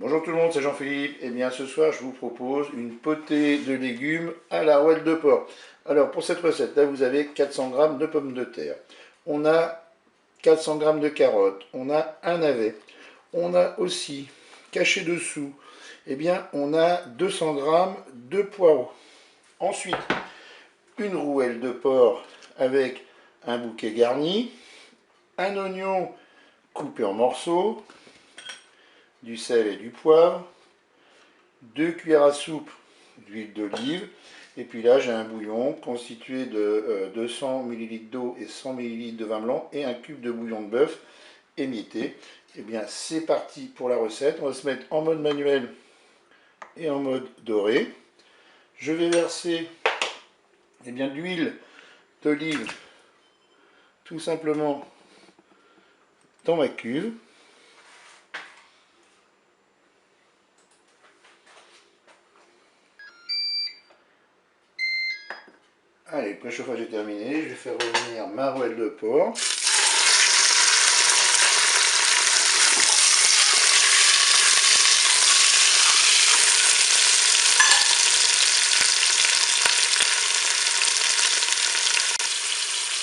Bonjour tout le monde, c'est Jean-Philippe. Et bien ce soir, je vous propose une potée de légumes à la rouelle de porc. Alors pour cette recette, là vous avez 400 g de pommes de terre. On a 400 g de carottes. On a un navet. On a aussi, caché dessous, eh bien on a 200 g de poireaux. Ensuite, une rouelle de porc avec un bouquet garni, un oignon coupé en morceaux, du sel et du poivre, 2 cuillères à soupe d'huile d'olive, et puis là j'ai un bouillon constitué de 200 ml d'eau et 100 ml de vin blanc et un cube de bouillon de bœuf émietté. Et bien c'est parti pour la recette. On va se mettre en mode manuel et en mode doré. Je vais verser de l'huile d'olive tout simplement dans ma cuve. Allez, le préchauffage est terminé. Je vais faire revenir ma rouelle de porc.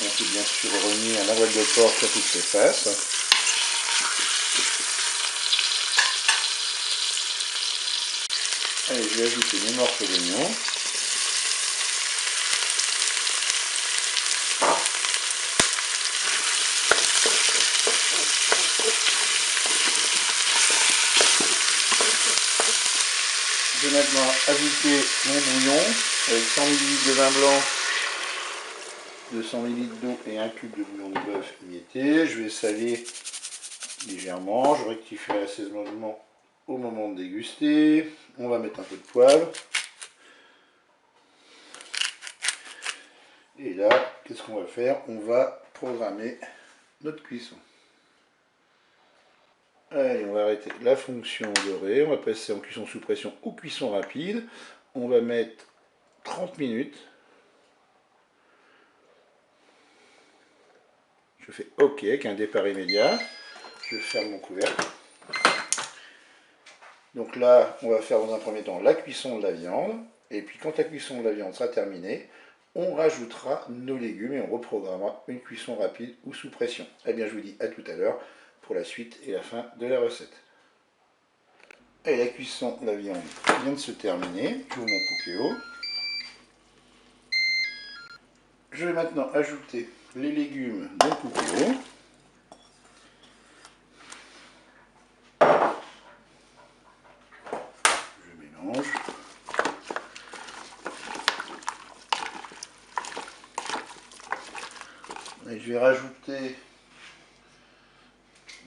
Ensuite, bien sûr, revenir la rouelle de porc sur toutes ses faces. Allez, je vais ajouter mes morceaux d'oignon. Je vais maintenant ajouter mon bouillon avec 100 ml de vin blanc, 200 ml d'eau et un cube de bouillon de bœuf émietté. Je vais saler légèrement, je rectifierai l'assaisonnement au moment de déguster. On va mettre un peu de poivre. Et là, qu'est-ce qu'on va faire? On va programmer notre cuisson. Allez, on va arrêter la fonction dorée. On va passer en cuisson sous pression ou cuisson rapide. On va mettre 30 minutes. Je fais OK avec un départ immédiat. Je ferme mon couvercle. Donc là, on va faire dans un premier temps la cuisson de la viande. Et puis quand la cuisson de la viande sera terminée, on rajoutera nos légumes et on reprogrammera une cuisson rapide ou sous pression. Eh bien, je vous dis à tout à l'heure pour la suite et la fin de la recette. Et la cuisson de la viande vient de se terminer. J'ouvre mon Cookéo. Je vais maintenant ajouter les légumes dans le Cookéo. Je mélange. Et je vais rajouter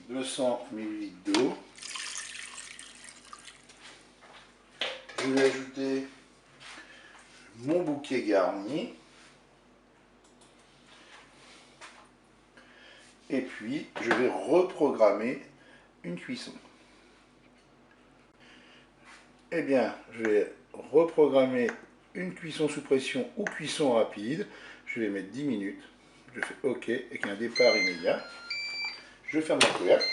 200 ml d'eau. Je vais ajouter mon bouquet garni. Et puis, je vais reprogrammer une cuisson. Eh bien, je vais reprogrammer une cuisson sous pression ou cuisson rapide. Je vais mettre 10 minutes. Je fais OK avec un départ immédiat. Je ferme mon couvercle.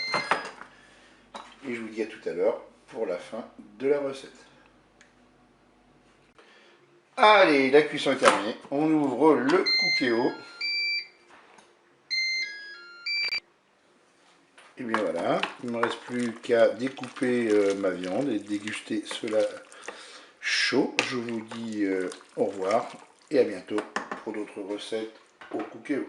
Et je vous dis à tout à l'heure pour la fin de la recette. Allez, la cuisson est terminée. On ouvre le Cookéo. Et bien voilà, il ne me reste plus qu'à découper ma viande et déguster cela chaud. Je vous dis au revoir et à bientôt pour d'autres recettes au Cookéo.